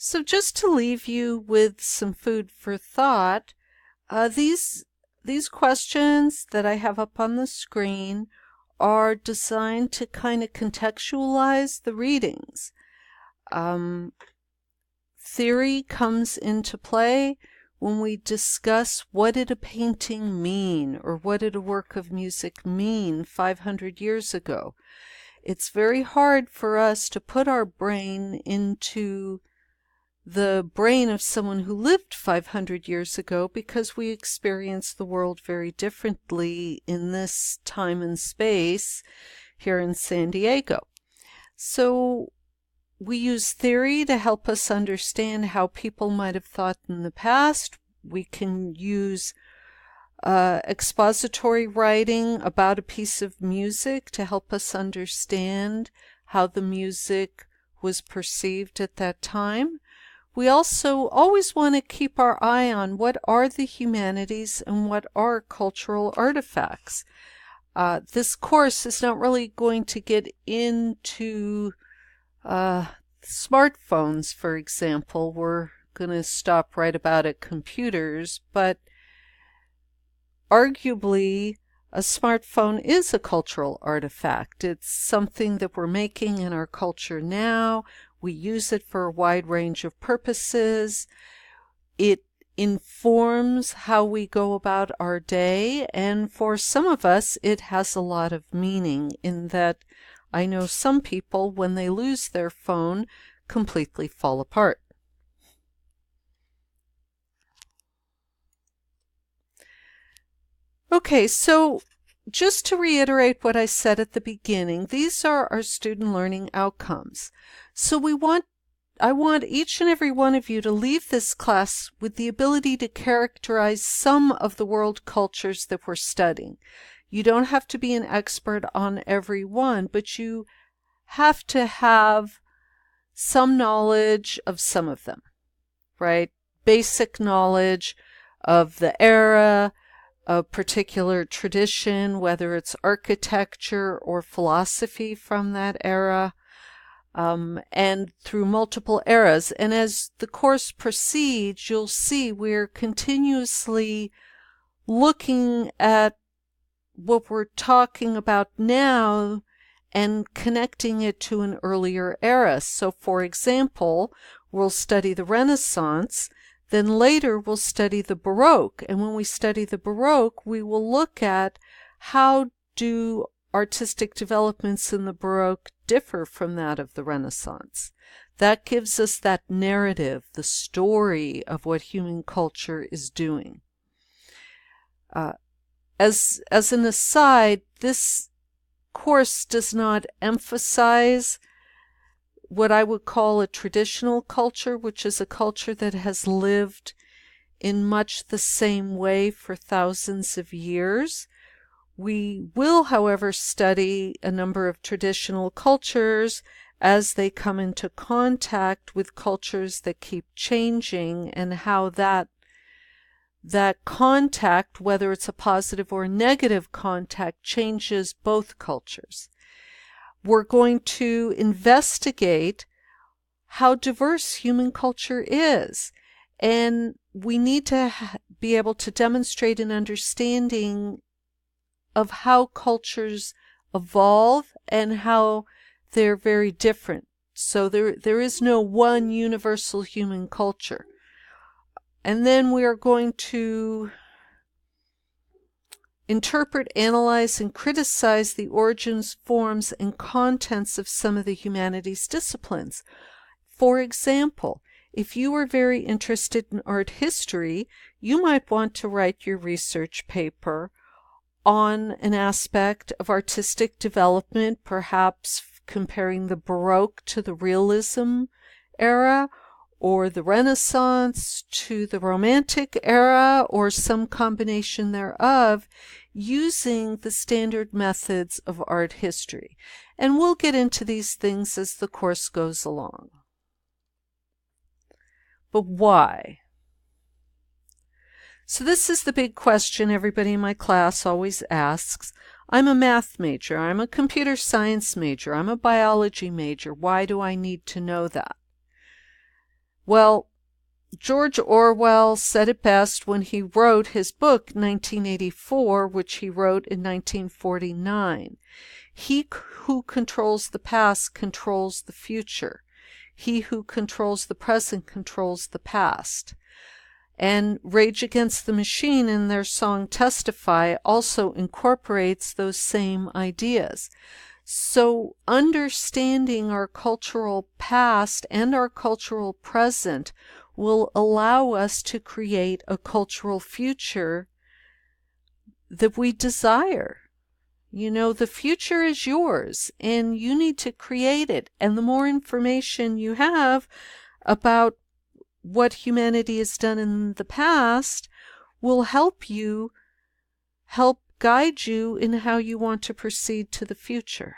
So just to leave you with some food for thought, these questions that I have up on the screen are designed to kind of contextualize the readings. Theory comes into play when we discuss what did a painting mean or what did a work of music mean 500 years ago. It's very hard for us to put our brain into the brain of someone who lived 500 years ago because we experience the world very differently in this time and space here in San Diego. So we use theory to help us understand how people might have thought in the past. We can use expository writing about a piece of music to help us understand how the music was perceived at that time. We also always want to keep our eye on what are the humanities and what are cultural artifacts. This course is not really going to get into smartphones, for example. We're going to stop right about at computers, but arguably a smartphone is a cultural artifact. It's something that we're making in our culture now. We use it for a wide range of purposes. It informs how we go about our day, and for some of us, it has a lot of meaning in that I know some people, when they lose their phone, completely fall apart. Okay, so just to reiterate what I said at the beginning, these are our student learning outcomes. So I want each and every one of you to leave this class with the ability to characterize some of the world cultures that we're studying. You don't have to be an expert on every one, but you have to have some knowledge of some of them, right? Basic knowledge of the era, a particular tradition, whether it's architecture or philosophy from that era, and through multiple eras. And as the course proceeds, you'll see we're continuously looking at what we're talking about now and connecting it to an earlier era. So, for example, we'll study the Renaissance. Then later we'll study the Baroque, and when we study the Baroque, we will look at how do artistic developments in the Baroque differ from that of the Renaissance. That gives us that narrative, the story of what human culture is doing. As an aside, this course does not emphasize what I would call a traditional culture, which is a culture that has lived in much the same way for thousands of years. We will, however, study a number of traditional cultures as they come into contact with cultures that keep changing, and how that contact, whether it's a positive or negative contact, changes both cultures. We're going to investigate how diverse human culture is, and we need to be able to demonstrate an understanding of how cultures evolve and how they're very different. So there is no one universal human culture. And then we are going to interpret, analyze, and criticize the origins, forms, and contents of some of the humanities disciplines. For example, if you are very interested in art history, you might want to write your research paper on an aspect of artistic development, perhaps comparing the Baroque to the Realism era, or the Renaissance to the Romantic era, or some combination thereof, using the standard methods of art history. And we'll get into these things as the course goes along. But why? So this is the big question everybody in my class always asks. I'm a math major, I'm a computer science major, I'm a biology major. Why do I need to know that? Well, George Orwell said it best when he wrote his book 1984, which he wrote in 1949. He who controls the past controls the future. He who controls the present controls the past. And Rage Against the Machine, in their song Testify, also incorporates those same ideas. So understanding our cultural past and our cultural present will allow us to create a cultural future that we desire. You know, the future is yours, and you need to create it. And the more information you have about what humanity has done in the past will help guide you in how you want to proceed to the future.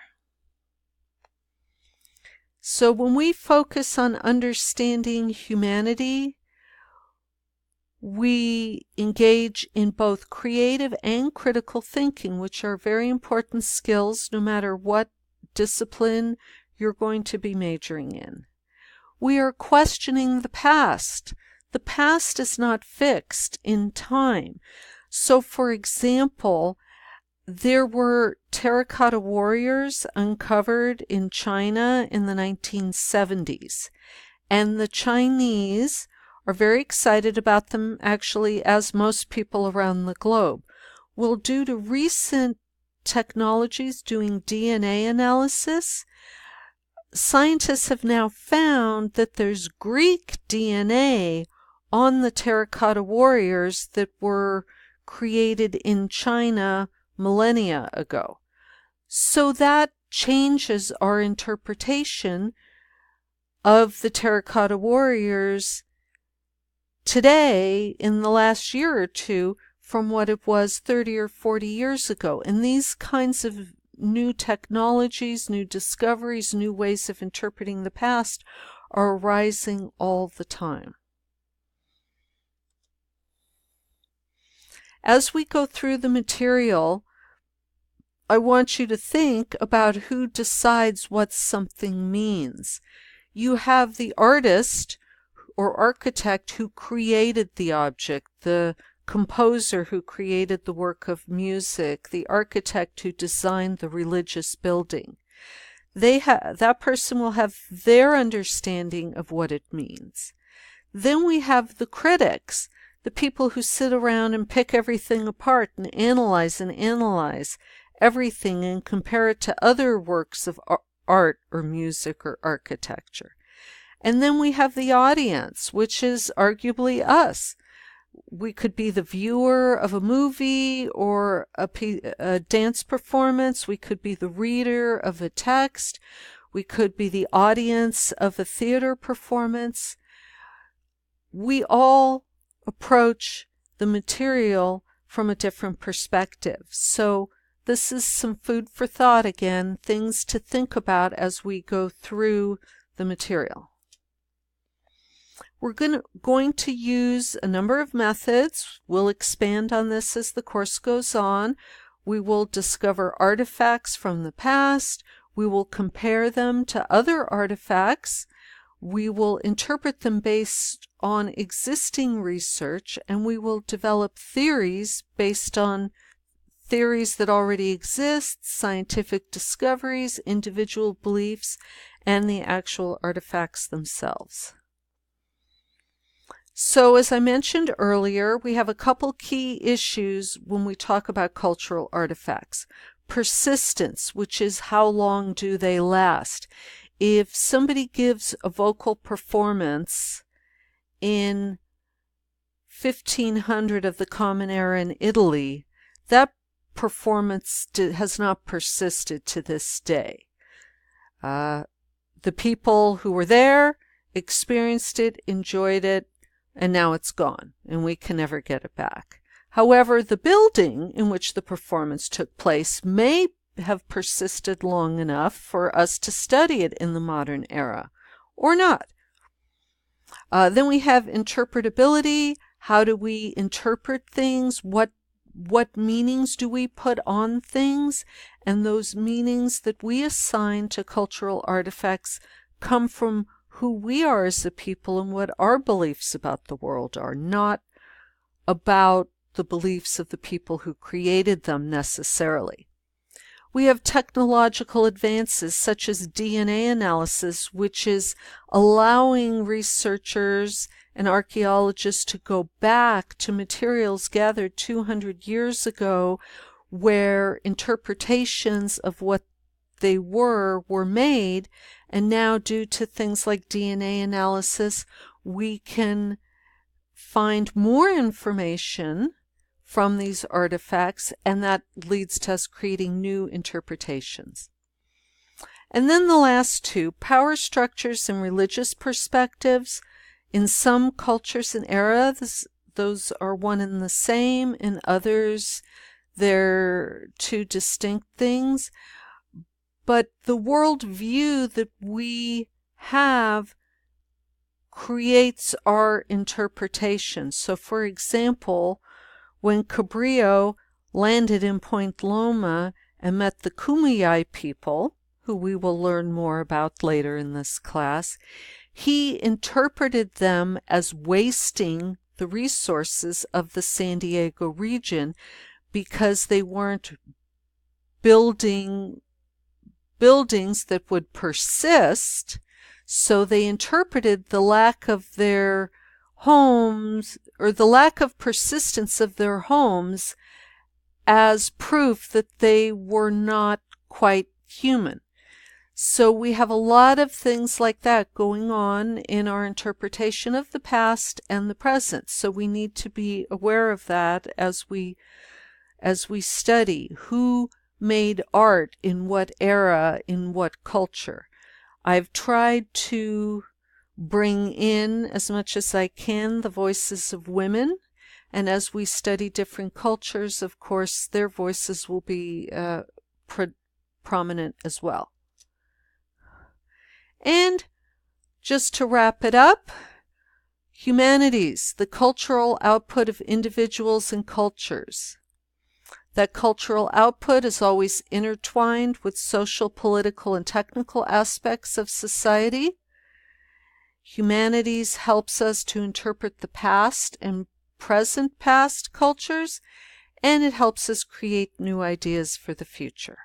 So when we focus on understanding humanity, we engage in both creative and critical thinking, which are very important skills no matter what discipline you're going to be majoring in. We are questioning the past. The past is not fixed in time. So, for example, there were terracotta warriors uncovered in China in the 1970s, and the Chinese are very excited about them, actually, as most people around the globe. Well, due to recent technologies doing DNA analysis, scientists have now found that there's Greek DNA on the terracotta warriors that were created in China millennia ago. So that changes our interpretation of the terracotta warriors today in the last year or two from what it was 30 or 40 years ago. And these kinds of new technologies, new discoveries, new ways of interpreting the past are arising all the time. As we go through the material, I want you to think about who decides what something means. You have the artist or architect who created the object, the composer who created the work of music, the architect who designed the religious building. That person will have their understanding of what it means. Then we have the critics, the people who sit around and pick everything apart and analyze everything and compare it to other works of art or music or architecture. And then we have the audience, which is arguably us. We could be the viewer of a movie or a dance performance. We could be the reader of a text. We could be the audience of a theater performance. We all approach the material from a different perspective. So this is some food for thought again, things to think about as we go through the material. We're going to use a number of methods. We'll expand on this as the course goes on. We will discover artifacts from the past. We will compare them to other artifacts. We will interpret them based on existing research, and we will develop theories based on theories that already exist, scientific discoveries, individual beliefs, and the actual artifacts themselves. So as I mentioned earlier, we have a couple key issues when we talk about cultural artifacts. Persistence, which is how long do they last? If somebody gives a vocal performance in 1500 of the Common Era in Italy, that performance has not persisted to this day. The people who were there experienced it, enjoyed it, and now it's gone, and we can never get it back. However, the building in which the performance took place may have persisted long enough for us to study it in the modern era, or not. Then we have interpretability. How do we interpret things? What meanings do we put on things? And those meanings that we assign to cultural artifacts come from who we are as a people and what our beliefs about the world are, not about the beliefs of the people who created them necessarily. We have technological advances such as DNA analysis, which is allowing researchers and archaeologists to go back to materials gathered 200 years ago where interpretations of what they were made, and now due to things like DNA analysis, we can find more information from these artifacts, and that leads to us creating new interpretations. And then the last two, power structures and religious perspectives. In some cultures and eras, those are one and the same. In others, they're two distinct things. But the worldview that we have creates our interpretation. So, for example, when Cabrillo landed in Point Loma and met the Kumeyaay people, who we will learn more about later in this class, he interpreted them as wasting the resources of the San Diego region because they weren't building buildings that would persist. So they interpreted the lack of their homes, or the lack of persistence of their homes, as proof that they were not quite human. So we have a lot of things like that going on in our interpretation of the past and the present. So we need to be aware of that as we study who made art in what era, in what culture. I've tried to bring in as much as I can the voices of women, and as we study different cultures, of course, their voices will be prominent as well. And just to wrap it up, humanities, the cultural output of individuals and cultures. That cultural output is always intertwined with social, political, and technical aspects of society. Humanities helps us to interpret the past and present past cultures, and it helps us create new ideas for the future.